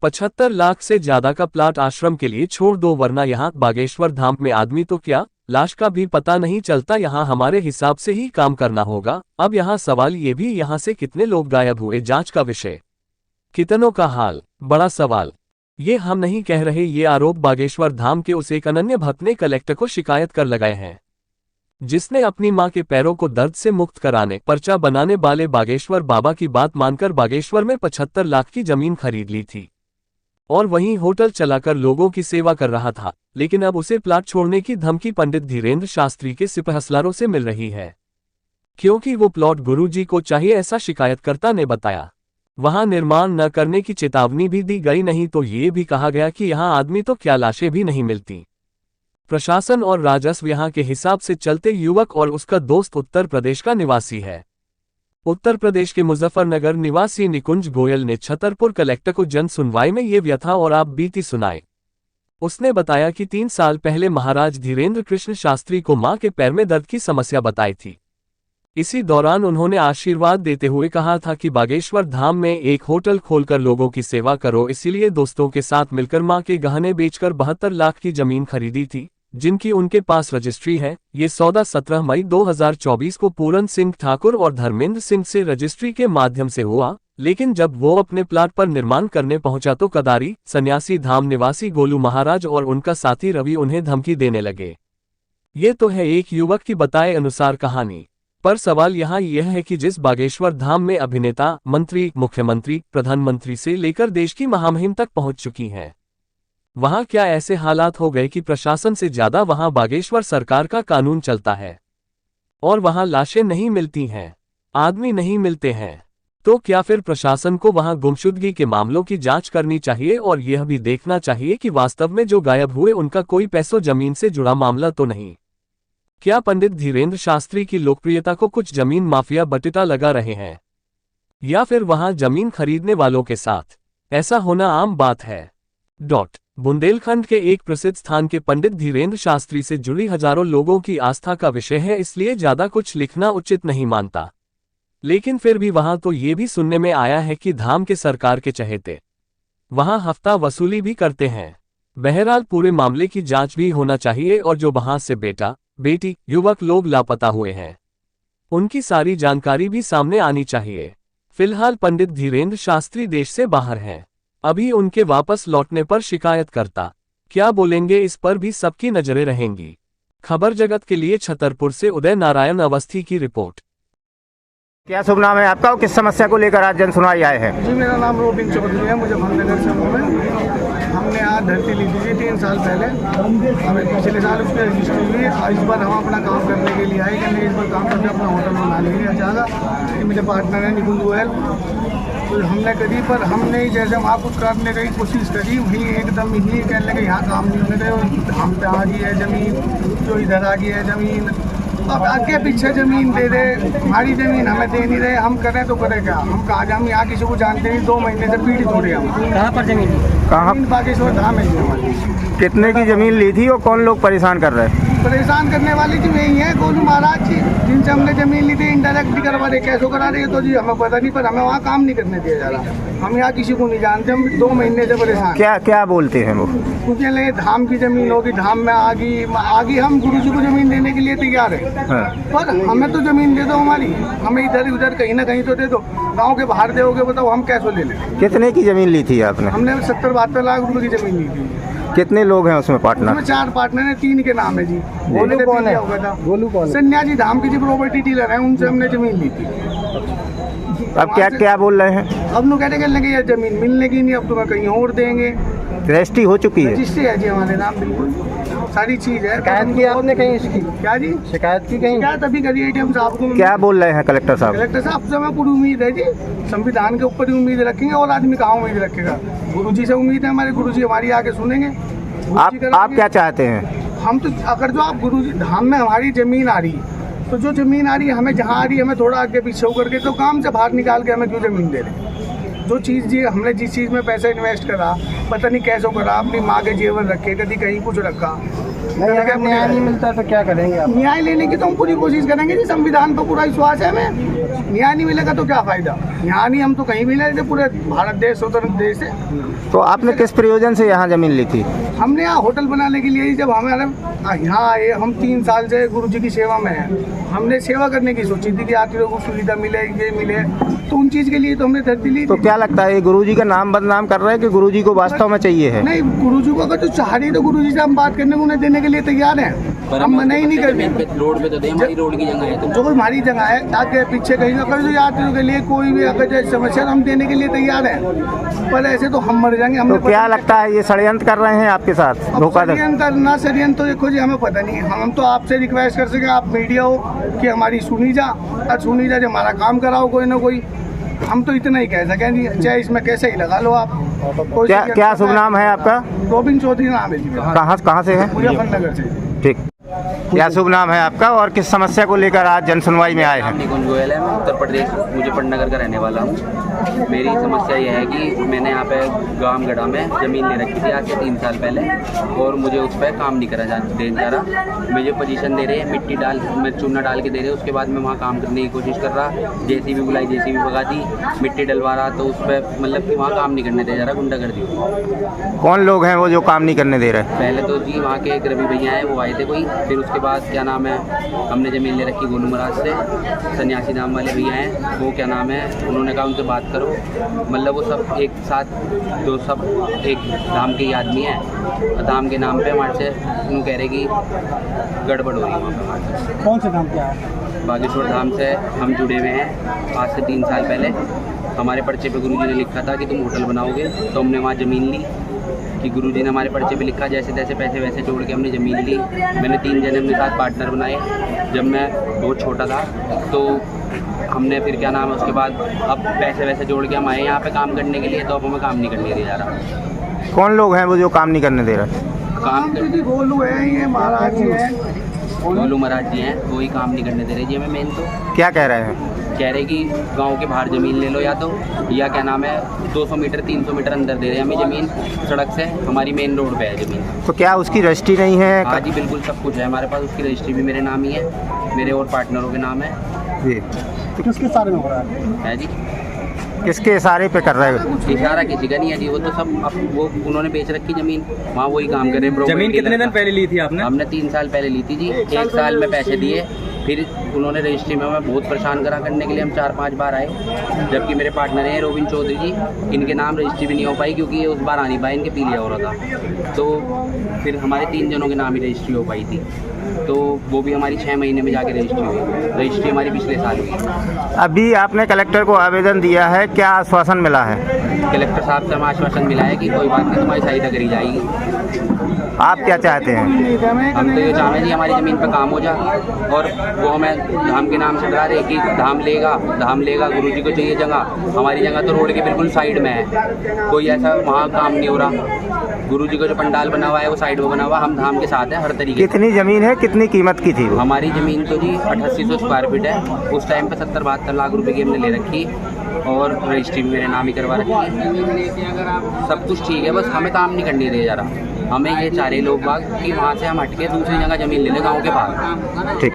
75 लाख से ज्यादा का प्लाट आश्रम के लिए छोड़ दो, वरना यहाँ बागेश्वर धाम में आदमी तो क्या, लाश का भी पता नहीं चलता। यहाँ हमारे हिसाब से ही काम करना होगा। अब यहाँ सवाल ये भी, यहाँ से कितने लोग गायब हुए, जांच का विषय। कितनों का हाल, बड़ा सवाल। ये हम नहीं कह रहे, ये आरोप बागेश्वर धाम के उस एक अनन्य भक्त ने कलेक्टर को शिकायत कर लगाए हैं, जिसने अपनी मां के पैरों को दर्द से मुक्त कराने पर्चा बनाने वाले बागेश्वर बाबा की बात मानकर बागेश्वर में 75 लाख की जमीन खरीद ली थी और वहीं होटल चलाकर लोगों की सेवा कर रहा था। लेकिन अब उसे प्लाट छोड़ने की धमकी पंडित धीरेन्द्र शास्त्री के सिपहसालारों से मिल रही है, क्योंकि वो प्लॉट गुरुजी को चाहिए, ऐसा शिकायतकर्ता ने बताया। वहां निर्माण न करने की चेतावनी भी दी गई, नहीं तो ये भी कहा गया कि यहां आदमी तो क्या लाशें भी नहीं मिलती। प्रशासन और राजस्व यहां के हिसाब से चलते। युवक और उसका दोस्त उत्तर प्रदेश का निवासी है। उत्तर प्रदेश के मुजफ्फरनगर निवासी निकुंज गोयल ने छतरपुर कलेक्टर को जन सुनवाई में ये व्यथा और आप बीती सुनाई। उसने बताया कि 3 साल पहले महाराज धीरेन्द्र कृष्ण शास्त्री को मां के पैर में दर्द की समस्या बताई थी। इसी दौरान उन्होंने आशीर्वाद देते हुए कहा था कि बागेश्वर धाम में एक होटल खोलकर लोगों की सेवा करो। इसीलिए दोस्तों के साथ मिलकर मां के गहने बेचकर 72 लाख की जमीन खरीदी थी, जिनकी उनके पास रजिस्ट्री है। ये सौदा 17 मई 2024 को पूरन सिंह ठाकुर और धर्मेंद्र सिंह से रजिस्ट्री के माध्यम से हुआ। लेकिन जब वो अपने प्लाट पर निर्माण करने पहुंचा तो कदारी सन्यासी धाम निवासी गोलू महाराज और उनका साथी रवि उन्हें धमकी देने लगे। ये तो है एक युवक की बताए अनुसार कहानी, पर सवाल यहाँ यह है कि जिस बागेश्वर धाम में अभिनेता, मंत्री, मुख्यमंत्री, प्रधानमंत्री से लेकर देश की महामहिम तक पहुंच चुकी हैं, वहां क्या ऐसे हालात हो गए कि प्रशासन से ज्यादा वहां बागेश्वर सरकार का कानून चलता है और वहां लाशें नहीं मिलती हैं, आदमी नहीं मिलते हैं? तो क्या फिर प्रशासन को वहां गुमशुदगी के मामलों की जांच करनी चाहिए और यह भी देखना चाहिए कि वास्तव में जो गायब हुए उनका कोई पैसों जमीन से जुड़ा मामला तो नहीं? क्या पंडित धीरेन्द्र शास्त्री की लोकप्रियता को कुछ जमीन माफिया बटिटा लगा रहे हैं, या फिर वहां जमीन खरीदने वालों के साथ ऐसा होना आम बात है? बुंदेलखंड के एक प्रसिद्ध स्थान के पंडित धीरेन्द्र शास्त्री से जुड़ी हजारों लोगों की आस्था का विषय है, इसलिए ज्यादा कुछ लिखना उचित नहीं मानता। लेकिन फिर भी वहां तो ये भी सुनने में आया है कि धाम के सरकार के चहेते वहां हफ्ता वसूली भी करते हैं। बहरहाल पूरे मामले की जांच भी होना चाहिए और जो वहां से बेटा, बेटी, युवक लोग लापता हुए हैं, उनकी सारी जानकारी भी सामने आनी चाहिए। फिलहाल पंडित धीरेन्द्र शास्त्री देश से बाहर हैं। अभी उनके वापस लौटने पर शिकायतकर्ता क्या बोलेंगे, इस पर भी सबकी नजरें रहेंगी। खबर जगत के लिए छतरपुर से उदय नारायण अवस्थी की रिपोर्ट। क्या शुभ नाम है आपका और किस समस्या को लेकर आज जन सुनवाई आए हैं? जी, मेरा नाम रोबिन चौधरी है, मुजफ्फरनगर से हूँ मैं। हमने आज धरती ली थी 3 साल पहले, हमें पिछले साल उसकी रजिस्ट्री हुई। इस बार हम अपना काम करने के लिए आए कि नहीं, इस बार काम करके अपना होटल बना लेंगे अचानक। ये मेरे पार्टनर है निकुंज गोयल, तो हमने करी, पर हमने जैसे वहाँ कुछ करने की कोशिश करी, वहीं एकदम ही कहने लगे यहाँ काम नहीं होने दे, हम पे आ गई है ज़मीन, जो इधर आ गई है ज़मीन, अब आगे पीछे ज़मीन दे दे, हमारी ज़मीन हमें दे नहीं रहे, हम करें तो करें क्या? हम कहा हम यहाँ किसी को जानते नहीं, 2 महीने से पीड़ित हो रहे हैं। कहाँ पर ज़मीन? कहाँ? बागेश्वर धाम है हमारी। कितने की ज़मीन ली थी और कौन लोग परेशान कर रहे हैं? परेशान करने वाले जी यही है, गोलू महाराज जी, जिनसे हमने ज़मीन ली थी। इनडायरेक्ट भी करवा रहे, कैसे करा रहे तो जी हमें पता नहीं, पर हमें वहाँ काम नहीं करने दिया जा रहा। हम यहाँ किसी को नहीं जानते, हम 2 महीने से परेशान। क्या क्या बोलते हैं वो? क्योंकि लगे धाम की ज़मीन होगी, धाम में आगी हम गुरु जी को ज़मीन देने के लिए तैयार है, पर हमें तो ज़मीन दे दो हमारी, हमें इधर उधर कहीं ना कहीं तो दे दो। गाँव के बाहर दोगे बताओ, हम कैसे ले लें? कितने की ज़मीन ली थी आपने? हमने 70-72 लाख रुपए की ज़मीन ली थी। कितने लोग हैं उसमें पार्टनर? उसमें 4 पार्टनर हैं, 3 के नाम है जी। गोलू कौन है? गोलू कौन? सन्यासी धाम की जी प्रॉपर्टी डीलर है, उनसे हमने ज़मीन ली थी। अब क्या क्या बोल रहे हैं? अब लोग कहने लगे यार ज़मीन मिलने की नहीं, अब तुम्हें कहीं और देंगे। रजिस्ट्री हो चुकी है? रजिस्ट्री है जी हमारे नाम, बिल्कुल सारी चीज़ है। शिकायत की आपने कहीं इसकी? क्या जी? शिकायत की कहीं? शिकायत अभी करी ATM साहब को। क्या बोल रहे हैं कलेक्टर साहब? कलेक्टर साहब से हमें पूरी उम्मीद है जी, संविधान के ऊपर ही उम्मीद रखेंगे, और आदमी कहाँ उम्मीद रखेगा? गुरुजी से उम्मीद है, हमारे गुरुजी हमारी आके सुनेंगे। आप क्या चाहते हैं? हम तो अगर जो आप गुरुजी धाम में हमारी ज़मीन आ रही, तो जो ज़मीन आ रही है हमें, जहाँ आ रही है हमें थोड़ा आगे पीछे होकर के, तो काम से बाहर निकाल के हमें क्यों ज़मीन दे रहे? जो चीज़ ये हमने जिस चीज़ में पैसा इन्वेस्ट करा, पता नहीं कैसे करा, अपनी माँ के जेवर रखे, कभी कहीं कुछ रखा, अगर न्याय नहीं मिलता तो क्या करेंगे आप? न्याय लेने की तो हम पूरी कोशिश करेंगे जी। संविधान पर पूरा विश्वास है हमें। न्याय नहीं मिलेगा तो क्या फायदा? न्याय नहीं, हम तो कहीं भी नहीं, पूरे भारत देश स्वतंत्र देश है। तो आपने किस प्रयोजन से यहाँ जमीन ली थी? हमने यहाँ होटल बनाने के लिए, जब हमारे यहाँ आए, हम 3 साल से गुरुजी की सेवा में हैं। हमने सेवा करने की सोची थी कि यात्रियों को सुविधा मिले, ये मिले, तो उन चीज़ के लिए तो हमने धरती ली। तो क्या लगता है ये गुरुजी का नाम बदनाम कर रहा है कि गुरुजी को वास्तव में चाहिए है? नहीं, गुरुजी को अगर तो चाह रही तो गुरुजी से हम बात करने को, उन्हें देने के लिए तैयार हैं। हम मना ही नहीं करते। रोड पे तो दे, हमारी रोड की जगह है तो जो हमारी जगह है, आगे पीछे कहीं अगर जो यात्रियों के लिए कोई भी अगर जो समस्या, हम देने के लिए तैयार हैं। पर ऐसे तो हम मर जाएंगे। तो क्या लगता है ये षड्यंत्र कर रहे हैं आपके साथ? धोखाधड़ी करना षड्यंत्र तो देखो जी, हमें पता नहीं है। हम तो आपसे रिक्वेस्ट कर सके, आप मीडिया हो कि हमारी सुनी जा, और सुनी जा, हमारा काम कराओ कोई ना कोई। हम तो इतना ही कह सकें जी, चाहे इसमें कैसे ही लगा लो आप। क्या शुभ नाम है आपका? रोबिन चौधरी नाम है जी। कहाँ से है? मुजफ्फरनगर से। ठीक, क्या शुभ नाम है आपका और किस समस्या को लेकर आज जन सुनवाई में आए हैं? निकुंज गोयल है, मैं उत्तर प्रदेश मुजफ्फरनगर का रहने वाला हूँ। मेरी समस्या यह है कि मैंने यहाँ पे गांव गढ़ा में ज़मीन ले रखी थी आज से 3 साल पहले, और मुझे उस पर काम नहीं करा जा रहा। मुझे पोजीशन दे रहे हैं, मिट्टी डाल, मैं चूना डाल के दे रहे हैं, उसके बाद मैं वहाँ काम करने की कोशिश कर रहा। जेसीबी बुलाई, जेसीबी भगा दी, मिट्टी डलवा रहा, तो उस पर मतलब कि वहाँ काम नहीं करने दे जा रहा, गुंडागर्दी। कौन लोग हैं वो जो काम नहीं करने दे रहे? पहले तो जी वहाँ के एक रवि भैया हैं, वो आए थे कोई, फिर उसके बाद क्या नाम है, हमने ज़मीन ले रखी गोलू महाराज से, सन्यासी नाम वाले भैया हैं, वो क्या नाम है, उन्होंने कहा उनसे बात करो। मतलब वो सब एक साथ, जो सब एक धाम के ही आदमी हैं, धाम के नाम पे हमारे से उन्होंने कह रहे कि गड़बड़ हो रही है। कौन से धाम क्या है? बागेश्वर धाम से हम जुड़े हुए हैं आज से 3 साल पहले। हमारे पर्चे पे गुरुजी ने लिखा था कि तुम होटल बनाओगे, तो हमने वहाँ ज़मीन ली कि गुरुजी ने हमारे पर्चे पे लिखा, जैसे तैसे पैसे वैसे जोड़ के हमने ज़मीन ली। मैंने 3 जने अपने साथ पार्टनर बनाए। जब मैं बहुत छोटा था तो हमने फिर क्या नाम है, उसके बाद अब पैसे वैसे जोड़ के हम आए यहाँ पे काम करने के लिए, तो अब हमें काम नहीं करने दिया जा रहा। कौन लोग हैं वो जो काम नहीं करने दे रहे? काम गोलू है, ये महाराज जी हैं, गोलू महाराज जी हैं, वही काम नहीं करने दे रहे जी हमें। मेन तो क्या कह रहे हैं? कह रहे कि गांव के बाहर ज़मीन ले लो, या क्या नाम है 200 मीटर 300 मीटर अंदर दे रहे हैं हमें ज़मीन, सड़क से। हमारी मेन रोड पे है ज़मीन। तो क्या उसकी रजिस्ट्री नहीं है? हाँ जी बिल्कुल, सब कुछ है हमारे पास। उसकी रजिस्ट्री भी मेरे नाम ही है, मेरे और पार्टनरों के नाम है जी। तो किसके सारे में हो रहा है जी। किसके इशारे पे कर रहे हो? इशारा किसी का नहीं है जी, वो तो सब अब वो उन्होंने बेच रखी ज़मीन, वहाँ वही काम कर रहे हैं। ज़मीन कितने दिन पहले ली थी आपने? हमने 3 साल पहले ली थी जी। 1 साल में पैसे दिए, फिर उन्होंने रजिस्ट्री में हमें बहुत परेशान करा करने के लिए। हम 4-5 बार आए, जबकि मेरे पार्टनर हैं रोबिन चौधरी जी, इनके नाम रजिस्ट्री भी नहीं हो पाई क्योंकि ये उस बार आ नहीं पाए, इनके पी लिया हो रहा था। तो फिर हमारे 3 जनों के नाम ही रजिस्ट्री हो पाई थी, तो वो भी हमारी 6 महीने में जाके रजिस्ट्री हुई। रजिस्ट्री हमारी पिछले साल हुई। अभी आपने कलेक्टर को आवेदन दिया है, क्या आश्वासन मिला है? कलेक्टर साहब से हमें आश्वासन मिला है कि कोई बात नहीं, तुम्हारी सहायता करी जाएगी। आप क्या चाहते हैं? हम तो ये चाह रहे हैं जी हमारी ज़मीन पर काम हो जाए, और वो हमें धाम के नाम से डरा रहे कि धाम लेगा, गुरुजी को चाहिए जगह। हमारी जगह तो रोड के बिल्कुल साइड में है, कोई ऐसा वहाँ काम नहीं हो रहा। गुरुजी को जो पंडाल बना हुआ है वो साइड में बना हुआ, हम धाम के साथ हैं हर तरीके। कितनी ज़मीन है, कितनी कीमत की थी वो? हमारी ज़मीन तो जी 8800 स्क्वायर फीट है। उस टाइम पे 70-72 लाख रुपए की हमने ले रखी, और रजिस्ट्री भी मेरे नाम ही करवा रखी है। सब कुछ ठीक है, बस हमें काम नहीं करने दिया जा रहा। हमें ये चाह रहे लोग बाग कि वहाँ से हम हट के दूसरी जगह ज़मीन ले लें गाँव के बाहर। ठीक।